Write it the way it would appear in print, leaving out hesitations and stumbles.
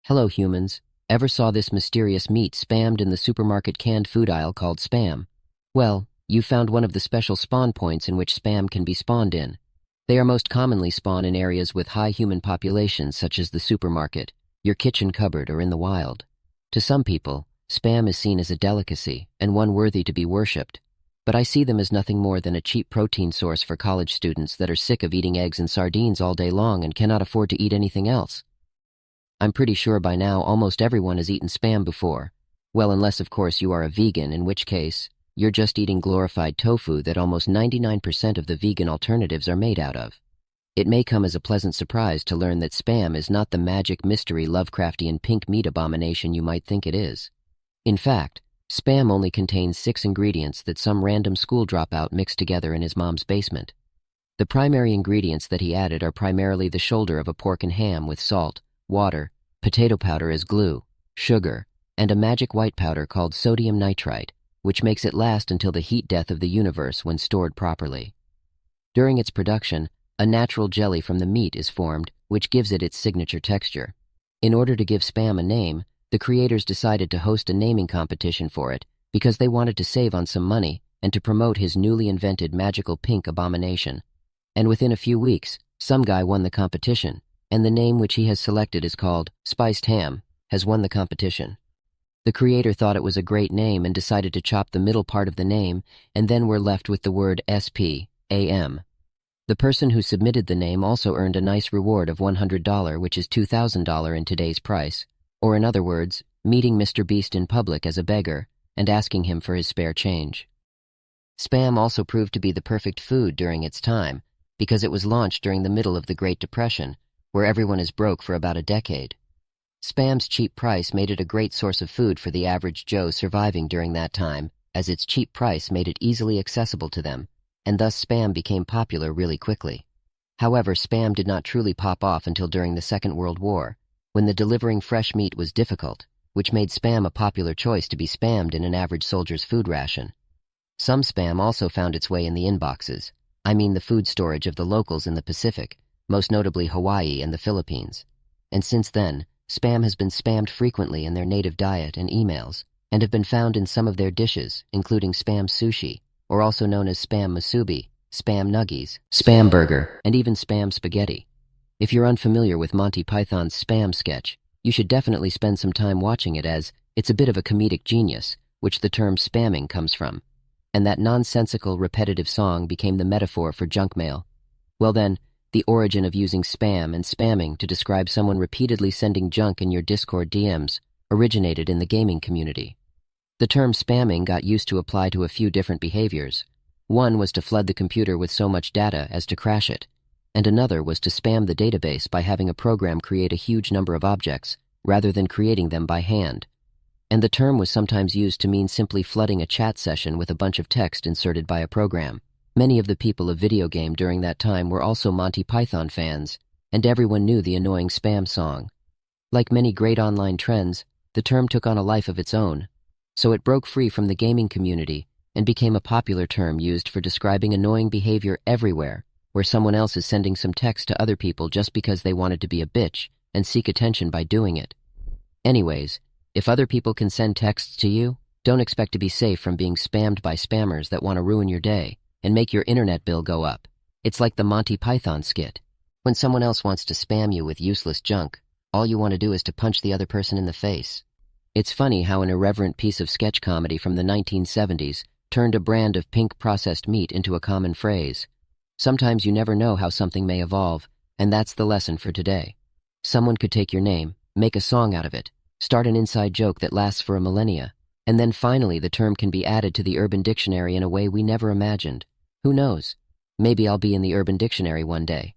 Hello, humans. Ever saw this mysterious meat spammed in the supermarket canned food aisle called Spam? Well, you found one of the special spawn points in which Spam can be spawned in. They are most commonly spawned in areas with high human populations such as the supermarket, your kitchen cupboard, or in the wild. To some people, Spam is seen as a delicacy and one worthy to be worshipped, but I see them as nothing more than a cheap protein source for college students that are sick of eating eggs and sardines all day long and cannot afford to eat anything else. I'm pretty sure by now almost everyone has eaten Spam before. Well, unless of course you are a vegan, in which case, you're just eating glorified tofu that almost 99% of the vegan alternatives are made out of. It may come as a pleasant surprise to learn that Spam is not the magic mystery Lovecraftian pink meat abomination you might think it is. In fact, Spam only contains 6 ingredients that some random school dropout mixed together in his mom's basement. The primary ingredients that he added are primarily the shoulder of a pork and ham with salt, water, potato powder as glue, sugar, and a magic white powder called sodium nitrite, which makes it last until the heat death of the universe when stored properly. During its production, a natural jelly from the meat is formed, which gives it its signature texture. In order to give Spam a name, the creators decided to host a naming competition for it because they wanted to save on some money and to promote his newly invented magical pink abomination. And within a few weeks, some guy won the competition, and the name which he has selected is called Spiced Ham, has won the competition. The creator thought it was a great name and decided to chop the middle part of the name, and then we're left with the word S-P-A-M. The person who submitted the name also earned a nice reward of $100, which is $2,000 in today's price, or in other words, meeting Mr. Beast in public as a beggar and asking him for his spare change. Spam also proved to be the perfect food during its time because it was launched during the middle of the Great Depression, where everyone is broke for about a decade. Spam's cheap price made it a great source of food for the average Joe surviving during that time, as its cheap price made it easily accessible to them, and thus Spam became popular really quickly. However, Spam did not truly pop off until during the Second World War, when the delivering fresh meat was difficult, which made Spam a popular choice to be spammed in an average soldier's food ration. Some Spam also found its way in the inboxes, I mean the food storage of the locals in the Pacific, most notably Hawaii and the Philippines. And since then, Spam has been spammed frequently in their native diet and emails, and have been found in some of their dishes, including Spam sushi, or also known as Spam musubi, Spam nuggies, Spam burger, and even Spam spaghetti. If you're unfamiliar with Monty Python's Spam sketch, you should definitely spend some time watching it, as it's a bit of a comedic genius, which the term spamming comes from. And that nonsensical, repetitive song became the metaphor for junk mail. Well then, the origin of using spam and spamming to describe someone repeatedly sending junk in your Discord DMs originated in the gaming community. The term spamming got used to apply to a few different behaviors. One was to flood the computer with so much data as to crash it, and another was to spam the database by having a program create a huge number of objects rather than creating them by hand. And the term was sometimes used to mean simply flooding a chat session with a bunch of text inserted by a program. Many of the people of video game during that time were also Monty Python fans, and everyone knew the annoying spam song. Like many great online trends, the term took on a life of its own, so it broke free from the gaming community and became a popular term used for describing annoying behavior everywhere, where someone else is sending some text to other people just because they wanted to be a bitch and seek attention by doing it. Anyways, if other people can send texts to you, don't expect to be safe from being spammed by spammers that want to ruin your day and make your internet bill go up. It's like the Monty Python skit. When someone else wants to spam you with useless junk, all you want to do is to punch the other person in the face. It's funny how an irreverent piece of sketch comedy from the 1970s turned a brand of pink processed meat into a common phrase. Sometimes you never know how something may evolve, and that's the lesson for today. Someone could take your name, make a song out of it, start an inside joke that lasts for a millennia, and then finally the term can be added to the Urban Dictionary in a way we never imagined. Who knows? Maybe I'll be in the Urban Dictionary one day.